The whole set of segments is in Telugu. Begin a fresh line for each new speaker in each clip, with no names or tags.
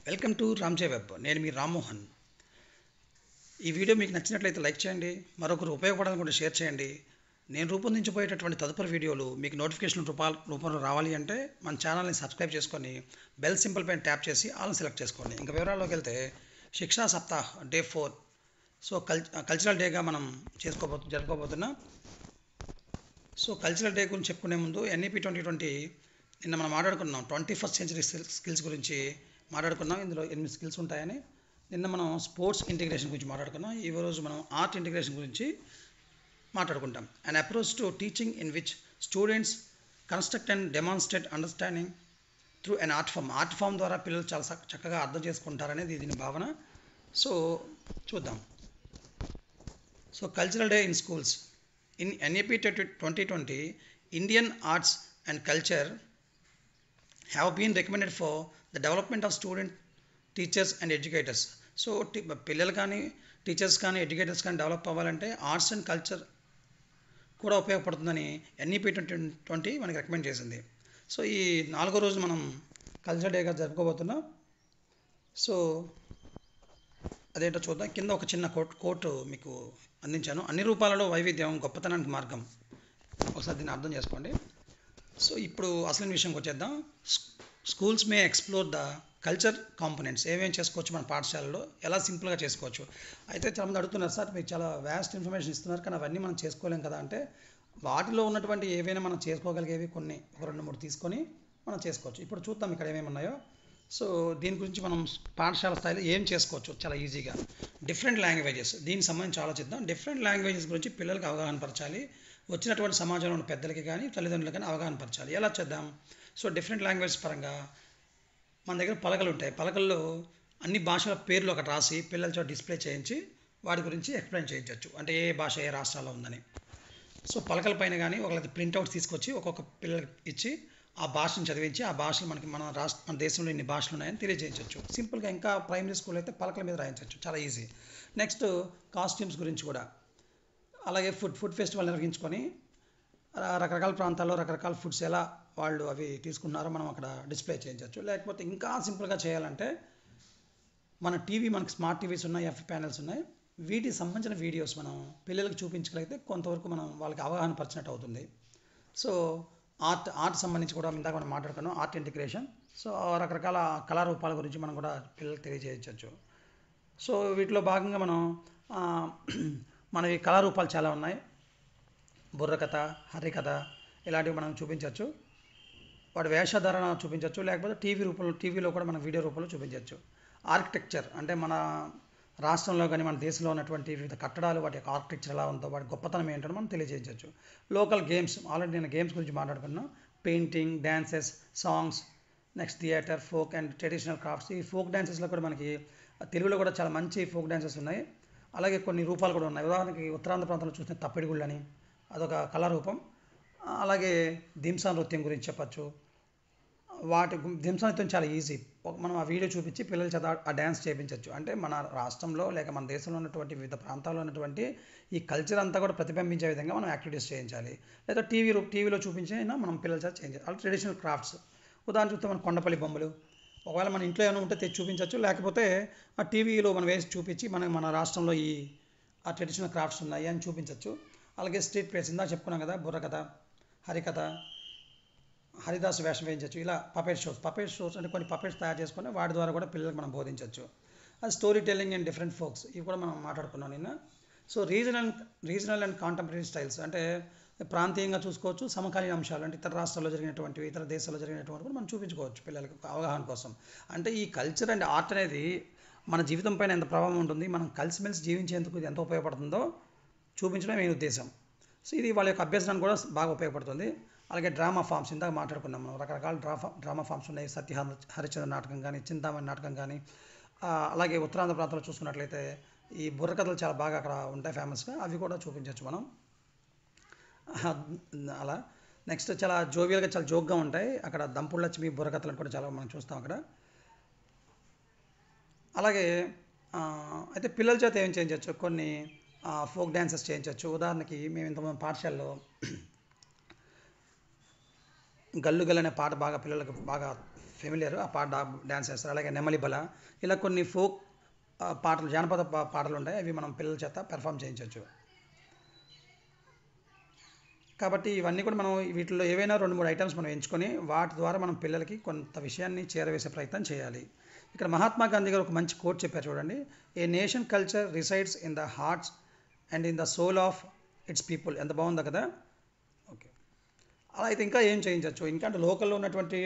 Welcome to రామ్జే web. నేను మీ రామ్మోహన్. ఈ వీడియో మీకు నచ్చినట్లయితే లైక్ చేయండి, మరొకరు ఉపయోగపడాలనుకుంటే షేర్ చేయండి. నేను రూపొందించబోయేటటువంటి తదుపరి వీడియోలు మీకు నోటిఫికేషన్ రూపంలో రావాలి అంటే మన ఛానల్ని సబ్స్క్రైబ్ చేసుకొని బెల్ సింబల్ పైన ట్యాప్ చేసి ఆల్ సెలెక్ట్ చేసుకోండి. ఇంకా వివరాల్లోకి వెళ్తే శిక్షా సప్తాహ్ డే 4. సో కల్చరల్ డేగా మనం జరుపుకోబోతున్నాం. సో కల్చరల్ డే గురించి చెప్పుకునే ముందు NEP 2020 నిన్న మనం మాట్లాడుకున్నాం. 21st సెంచరీ స్కిల్స్ గురించి మాట్లాడుకున్నాం. ఇందులో 8 స్కిల్స్ ఉంటాయని. నిన్న మనం స్పోర్ట్స్ ఇంటిగ్రేషన్ గురించి మాట్లాడుకున్నాం. ఈరోజు మనం ఆర్ట్ ఇంటిగ్రేషన్ గురించి మాట్లాడుకుంటాం. An approach to teaching in which students construct and demonstrate understanding through an art form ద్వారా పిల్లలు చాలా చక్కగా అర్థం చేసుకుంటారనేది దీని భావన. సో చూద్దాం. So cultural day in schools. In NEP 2020, Indian arts and culture have been recommended for the development of students, teachers and educators. So పిల్లలు కానీ టీచర్స్ కానీ ఎడ్యుకేటర్స్ కానీ డెవలప్ అవ్వాలంటే ఆర్ట్స్ అండ్ కల్చర్ కూడా ఉపయోగపడుతుందని NEP 2020 మనకి రికమెండ్ చేసింది. సో ఈ 4వ రోజు మనం కల్చర్ డేగా జరుపుకోబోతున్నాం. సో అదేంటో చూద్దాం. కింద ఒక చిన్న కోట్ మీకు అందించాను. అన్ని రూపాలలో వైవిధ్యం గొప్పతనానికి మార్గం. ఒకసారి దీన్ని అర్థం చేసుకోండి. సో ఇప్పుడు అసలు విషయంకి వచ్చేద్దాం. Schools May explore the culture components. ఏమేమి చేసుకోవచ్చు మన పాఠశాలలో, ఎలా సింపుల్గా చేసుకోవచ్చు. అయితే చాలామంది అడుగుతున్నారు, సార్ మీరు చాలా వ్యాస్ట్ ఇన్ఫర్మేషన్ ఇస్తున్నారు కానీ అవన్నీ మనం చేసుకోలేం కదా అంటే, వాటిలో ఉన్నటువంటి ఏవైనా మనం చేసుకోగలిగేవి కొన్ని ఒక 2-3 తీసుకొని మనం చేసుకోవచ్చు. ఇప్పుడు చూద్దాం ఇక్కడ ఏమేమి ఉన్నాయో. సో దీని గురించి మనం పాఠశాల స్థాయిలో ఏం చేసుకోవచ్చు చాలా ఈజీగా. డిఫరెంట్ లాంగ్వేజెస్, దీనికి సంబంధించి ఆలోచిద్దాం. డిఫరెంట్ లాంగ్వేజెస్ గురించి పిల్లలకు అవగాహన పరచాలి. వచ్చినటువంటి సమాజంలో ఉన్న పెద్దలకి కానీ తల్లిదండ్రులకు కానీ అవగాహన పరచాలి. ఎలా చేద్దాం? సో డిఫరెంట్ లాంగ్వేజెస్ పరంగా మన దగ్గర పలకలు ఉంటాయి. పలకల్లో అన్ని భాషల పేర్లు ఒకటి రాసి పిల్లలతో డిస్ప్లే చేయించి వాటి గురించి ఎక్స్ప్లెయిన్ చేయించవచ్చు. అంటే ఏ భాష ఏ రాష్ట్రాల్లో ఉందని. సో పలకల పైన కానీ ఒకళ్ళకి ప్రింట్అవుట్స్ తీసుకొచ్చి ఒక్కొక్క పిల్లలకి ఇచ్చి ఆ భాషను చదివించి ఆ భాషలు మన దేశంలో ఇన్ని భాషలు ఉన్నాయని తెలియజేయించవచ్చు సింపుల్గా. ఇంకా ప్రైమరీ స్కూల్ అయితే పలకల మీద రాయించవచ్చు, చాలా ఈజీ. నెక్స్ట్ కాస్ట్యూమ్స్ గురించి కూడా అలాగే ఫుడ్ ఫెస్టివల్ నిర్వహించుకొని రకరకాల ప్రాంతాల్లో రకరకాల ఫుడ్స్ ఎలా వాళ్ళు అవి తీసుకున్నారో మనం అక్కడ డిస్ప్లే చేయించవచ్చు. లేకపోతే ఇంకా సింపుల్గా చేయాలంటే మనకి స్మార్ట్ టీవీస్ ఉన్నాయి, FP ప్యానెల్స్ ఉన్నాయి. వీటికి సంబంధించిన వీడియోస్ మనం పిల్లలకు చూపించగలిగితే కొంతవరకు మనం వాళ్ళకి అవగాహన పరిచినట్టు అవుతుంది. సో ఆర్ట్ సంబంధించి కూడా ఇందాక మనం మాట్లాడుకున్నాం, ఆర్ట్ ఇంటిగ్రేషన్. సో రకరకాల కళారూపాల గురించి మనం కూడా పిల్లలకు తెలియజేయచ్చు. సో వీటిలో భాగంగా మనవి కళారూపాలు చాలా ఉన్నాయి. బుర్రకథ, హరికథ ఇలాంటివి మనం చూపించవచ్చు. వాటి వేషధారణ చూపించవచ్చు. లేకపోతే టీవీలో కూడా మనం వీడియో రూపంలో చూపించవచ్చు. ఆర్కిటెక్చర్ అంటే మన రాష్ట్రంలో కానీ మన దేశంలో ఉన్నటువంటి వివిధ కట్టడాలు, వాటి యొక్క ఆర్కిటెక్చర్ ఎలా ఉందో, వాటి గొప్పతనం ఏంటో మనం తెలియజేయచ్చు. లోకల్ గేమ్స్, ఆల్రెడీ నేను గేమ్స్ గురించి మాట్లాడుకున్నాను. Painting, dances, songs, next theatre, folk and traditional crafts. ఈ ఫోక్ డ్యాన్సెస్లో కూడా మనకి తెలుగులో కూడా చాలా మంచి ఫోక్ డ్యాన్సెస్ ఉన్నాయి. అలాగే కొన్ని రూపాలు కూడా ఉన్నాయి. ఉదాహరణకి ఉత్తరాంధ్ర ప్రాంతంలో చూస్తే తప్పిడిగుళ్ళని, అదొక కళారూపం. అలాగే దింసా నృత్యం గురించి చెప్పచ్చు. దింసా నృత్యం చాలా ఈజీ. మనం ఆ వీడియో చూపించి పిల్లల చేత ఆ డ్యాన్స్ చేయించవచ్చు. అంటే మన రాష్ట్రంలో లేక మన దేశంలో ఉన్నటువంటి వివిధ ప్రాంతాల్లో ఉన్నటువంటి ఈ కల్చర్ అంతా కూడా ప్రతిబింబించే విధంగా మనం యాక్టివిటీస్ చేయించాలి. లేదా టీవీలో చూపించైనా మనం పిల్లల చేత చేయించాలి. అలా ట్రెడిషనల్ క్రాఫ్ట్స్, ఉదాహరణ చూస్తే మన కొండపల్లి బొమ్మలు ఒకవేళ మన ఇంట్లో ఏమైనా ఉంటే తెచ్చి చూపించవచ్చు. లేకపోతే ఆ టీవీలో మనం వేసి చూపించి మన రాష్ట్రంలో ఆ ట్రెడిషనల్ క్రాఫ్ట్స్ ఉన్నాయి అని చూపించవచ్చు. అలాగే స్ట్రీట్ ప్లేస్ ఇందాక చెప్పుకున్నాం కదా, బుర్రకథ, హరికథ, హరిదాసు వేషం వేయించవచ్చు. ఇలా పపెట్ షోస్ అంటే కొన్ని పపెట్స్ తయారు చేసుకొని వాటి ద్వారా కూడా పిల్లలకు మనం బోధించవచ్చు. అది story telling and different folks, ఇవి కూడా మనం మాట్లాడుకున్నాం నిన్న. So regional and contemporary styles అంటే ప్రాంతీయంగా చూసుకోవచ్చు. సమకాలీన అంశాలు అంటే ఇతర రాష్ట్రాల్లో జరిగినటువంటివి, ఇతర దేశాల్లో జరిగినటువంటి కూడా మనం చూపించుకోవచ్చు పిల్లలకు అవగాహన కోసం. అంటే ఈ కల్చర్ అండ్ ఆర్ట్ అనేది మన జీవితం పైన ఎంత ప్రభావం ఉంటుంది, మనం కలిసిమెలిసి జీవించేందుకు ఇది ఎంత ఉపయోగపడుతుందో చూపించడం మెయిన్ ఉద్దేశం. సో ఇది వాళ్ళ యొక్క అభ్యసనానికి కూడా బాగా ఉపయోగపడుతుంది. అలాగే డ్రామా ఫామ్స్ ఇందాక మాట్లాడుకున్నాం మనం. రకరకాల డ్రామా ఫామ్స్ ఉన్నాయి. సత్య హరిశ్చంద్ర నాటకం కానీ, చింతామణి నాటకం కానీ. అలాగే ఉత్తరాంధ్ర ప్రాంతంలో చూసుకున్నట్లయితే ఈ బుర్రకథలు చాలా బాగా అక్కడ ఉంటాయి ఫేమస్గా, అవి కూడా చూపించవచ్చు మనం. అలా నెక్స్ట్ చాలా జోవియల్గా, చాలా జోక్గా ఉంటాయి అక్కడ. దంపుడు లక్ష్మి బుర్రకథలు కూడా చాలా మనం చూస్తాం అక్కడ. అలాగే అయితే పిల్లల చేత ఏం చేయించవచ్చు, కొన్ని ఫోక్ డ్యాన్సెస్ చేయించవచ్చు. ఉదాహరణకి మేము ఇంతమంది పాఠశాలలో గల్లు గల్ అనే పాట బాగా పిల్లలకు బాగా ఫెమిలియర్, ఆ పాట డ్యాన్స్ చేస్తారు. అలాగే నెమలి బల, ఇలా కొన్ని ఫోక్ పాటలు, జానపద పాటలు ఉంటాయి, అవి మనం పిల్లల చేత పెర్ఫామ్ చేయించవచ్చు. కాబట్టి ఇవన్నీ కూడా మనం వీటిలో ఏవైనా 2-3 ఐటమ్స్ మనం ఎంచుకొని వాటి ద్వారా మనం పిల్లలకి కొంత విషయాన్ని చేరవేసే ప్రయత్నం చేయాలి. ఇక్కడ మహాత్మా గాంధీ గారు ఒక మంచి కోట్ చెప్పారు చూడండి. A nation culture resides in the hearts and in the soul of its people. ఎంత బాగుందో కదా. ఓకే, అలా అయితే ఇంకా ఏం చేయించవచ్చు, ఇంకా అంటే లోకల్లో ఉన్నటువంటి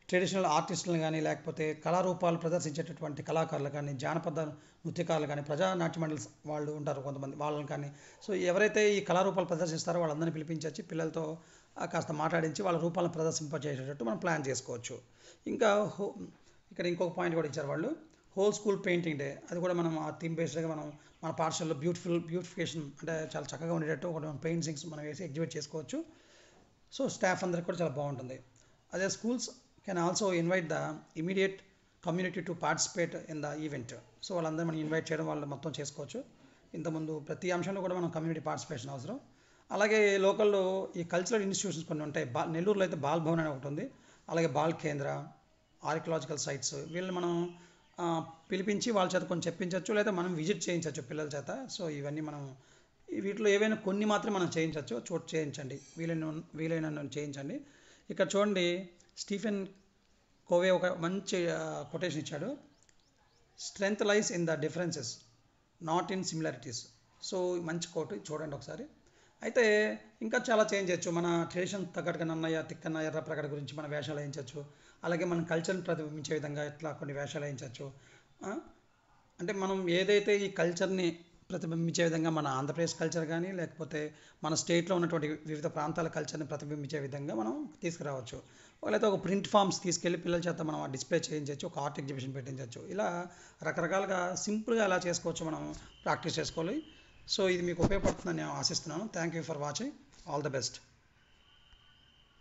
ట్రెడిషనల్ ఆర్టిస్టులను కానీ, లేకపోతే కళారూపాలు ప్రదర్శించేటటువంటి కళాకారులు కానీ, జానపద నృత్యకారులు కానీ, ప్రజానాట్య మండలి వాళ్ళు ఉంటారు కొంతమంది, వాళ్ళని కానీ, సో ఎవరైతే ఈ కళారూపాలు ప్రదర్శిస్తారో వాళ్ళందరినీ పిలిపించి పిల్లలతో కాస్త మాట్లాడించి వాళ్ళ రూపాలను ప్రదర్శింపజేసేటట్టు మనం ప్లాన్ చేసుకోవచ్చు. ఇంకా ఇక్కడ ఇంకొక పాయింట్ కూడా ఇచ్చారు వాళ్ళు, హోల్ స్కూల్ పెయింటింగ్ డే. అది కూడా మనం ఆ థీమ్ బేస్డ్గా మనం మన పాఠశాలలో బ్యూటిఫికేషన్ అంటే చాలా చక్కగా ఉండేటట్టు ఒక పెయింటింగ్స్ మనం వేసి ఎగ్జిబిట్ చేసుకోవచ్చు. సో స్టాఫ్ అందరికి కూడా చాలా బాగుంటుంది. అదే schools can also invite the immediate community to participate in the event. So వాళ్ళందరూ మనం ఇన్వైట్ చేయడం, వాళ్ళు మొత్తం చేసుకోవచ్చు. ఇంతకుముందు ప్రతి అంశంలో కూడా మనం కమ్యూనిటీ పార్టిసిపేషన్ అవసరం. అలాగే లోకల్లో ఈ కల్చరల్ ఇన్స్టిట్యూషన్స్ కొన్ని ఉంటాయి. నెల్లూరులో అయితే బాల్ భవన్ అని ఒకటి ఉంది, అలాగే బాల్ కేంద్ర, ఆర్కియలాజికల్ సైట్స్, వీళ్ళని మనం పిలిపించి వాళ్ళ చేత కొంచెం చెప్పించవచ్చు, లేదా మనం విజిట్ చేయించవచ్చు పిల్లల చేత. సో ఇవన్నీ మనం వీటిలో ఏవైనా కొన్ని మాత్రం మనం చేయించవచ్చు. చేయించండి, వీలైన చేయించండి. ఇక్కడ చూడండి, స్టీఫెన్ కోవే ఒక మంచి కొటేషన్ ఇచ్చాడు. Strength lies in the differences, not in similarities. So మంచి కోట్, చూడండి ఒకసారి. అయితే ఇంకా చాలా చేంజ్ చేయొచ్చు. మన ట్రెడిషన్ తగ్గట్టుగా నన్నయ్య, తిక్కన్న, ఎర్రప్రగడ గురించి మన వేషాలు వేయించవచ్చు. అలాగే మన కల్చర్ని ప్రతిబింబించే విధంగా ఇట్లా కొన్ని వేషాలు వేయించవచ్చు. అంటే మనం ఏదైతే ఈ కల్చర్ని ప్రతిబింబించే విధంగా మన ఆంధ్రప్రదేశ్ కల్చర్ కానీ, లేకపోతే మన స్టేట్లో ఉన్నటువంటి వివిధ ప్రాంతాల కల్చర్ని ప్రతిబింబించే విధంగా మనం తీసుకురావచ్చు. లేకపోతే ఒక ప్రింట్ ఫామ్స్ తీసుకెళ్ళి పిల్లల చేత మనం డిస్ప్లే చేయించవచ్చు, ఒక ఆర్ట్ ఎగ్జిబిషన్ పెట్టించవచ్చు. ఇలా రకరకాలుగా సింపుల్గా ఎలా చేసుకోవచ్చు మనం ప్రాక్టీస్ చేసుకోవాలి. సో ఇది మీకు ఉపయోగపడుతుందని నేను ఆశిస్తున్నాను. Thank you for watching. All the best.